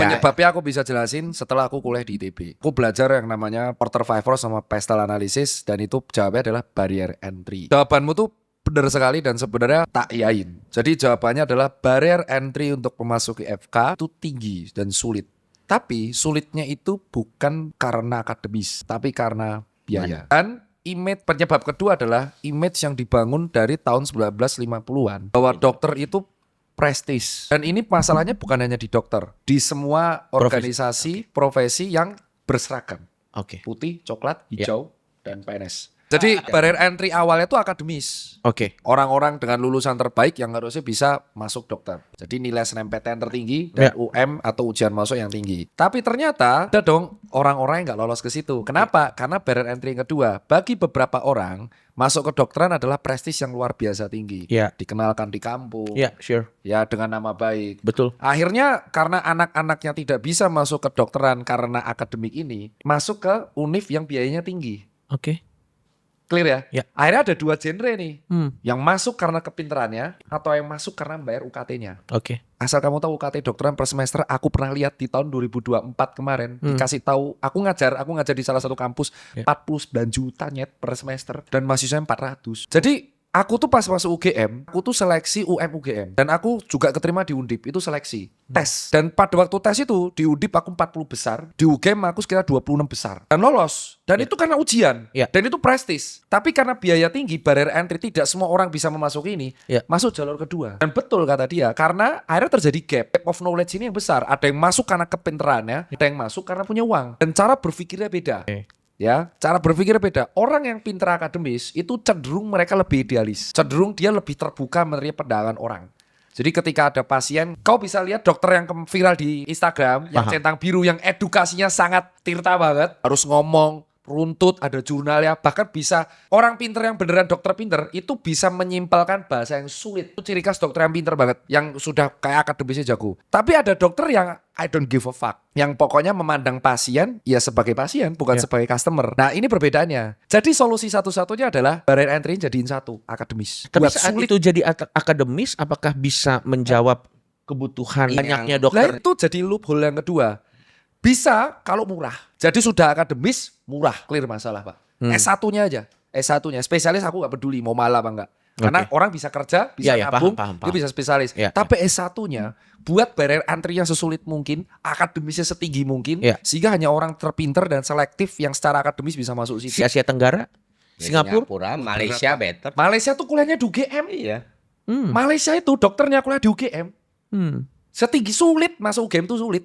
Penyebabnya aku bisa jelasin setelah aku kuliah di ITB. Aku belajar yang namanya Porter Favor sama Pestel Analysis, dan itu jawabnya adalah barrier entry. Jawabanmu tuh benar sekali dan sebenarnya tak yain. Jadi jawabannya adalah barrier entry untuk memasuki FK itu tinggi dan sulit. Tapi sulitnya itu bukan karena akademis, tapi karena biaya. Dan penyebab kedua adalah image yang dibangun dari tahun 1950-an bahwa dokter itu prestis. Dan ini masalahnya bukan hanya di dokter, di semua organisasi profesi yang berseragam. Putih, coklat, hijau, dan PNS. Jadi barrier entry awalnya itu akademis. Orang-orang dengan lulusan terbaik yang harusnya bisa masuk dokter. Jadi nilai SNMPTN tertinggi dan UM atau ujian masuk yang tinggi. Tapi ternyata ada dong orang-orang yang nggak lolos ke situ. Kenapa? Karena barrier entry yang kedua, bagi beberapa orang masuk kedokteran adalah prestis yang luar biasa tinggi. Dikenalkan di kampung. Ya, dengan nama baik. Akhirnya karena anak-anaknya tidak bisa masuk kedokteran karena akademik ini, masuk ke univ yang biayanya tinggi. Clear ya? Akhirnya ada dua genre nih. Yang masuk karena kepinterannya atau yang masuk karena bayar UKT-nya. Asal kamu tahu UKT dokteran per semester, aku pernah lihat di tahun 2024 kemarin, dikasih tahu, aku ngajar di salah satu kampus 49 juta net per semester dan mahasiswanya 400. Jadi aku tuh pas masuk UGM, aku tuh seleksi UM UGM. Dan aku juga keterima di Undip, itu seleksi. Tes. Dan pada waktu tes itu, di Undip aku 40 besar, di UGM aku sekitar 26 besar. Dan lolos. Dan itu karena ujian. Dan itu prestis. Tapi karena biaya tinggi, barrier entry, tidak semua orang bisa memasuki ini, masuk jalur kedua. Dan betul kata dia, karena akhirnya terjadi gap of knowledge ini yang besar. Ada yang masuk karena kepinterannya, ada yang masuk karena punya uang. Dan cara berpikirnya beda. Ya, cara berpikir beda. Orang yang pintar akademis itu cenderung mereka lebih idealis. Cenderung dia lebih terbuka menerima pandangan orang. Jadi ketika ada pasien, kau bisa lihat dokter yang viral di Instagram, yang centang biru, yang edukasinya sangat tirta banget, harus ngomong runtut, ada jurnalnya, bahkan bisa orang pinter yang beneran dokter pinter itu bisa menyimpalkan bahasa yang sulit. Itu ciri khas dokter yang pinter banget, yang sudah kayak akademisnya jago. Tapi ada dokter yang I don't give a fuck, yang pokoknya memandang pasien ya sebagai pasien, bukan sebagai customer. Nah, ini perbedaannya. Jadi solusi satu-satunya adalah barrier entry jadiin satu, akademis. Tapi saat itu jadi akademis, apakah bisa menjawab kebutuhan banyaknya dokter? Nah, itu jadi loophole yang kedua. Bisa kalau murah. Jadi sudah akademis, murah, clear masalah, Pak. S1-nya aja. S1-nya, spesialis aku gak peduli mau malah apa enggak. Karena orang bisa kerja, bisa nabung, dia bisa spesialis. Tapi S1-nya buat barrier entry yang sesulit mungkin, akademisnya setinggi mungkin, sehingga hanya orang terpinter dan selektif yang secara akademis bisa masuk situ. Di Asia Tenggara, Singapura, Malaysia better. Malaysia tuh kuliahnya di UGM. Malaysia itu dokternya kuliah di UGM. Setinggi sulit, masuk UGM tuh sulit.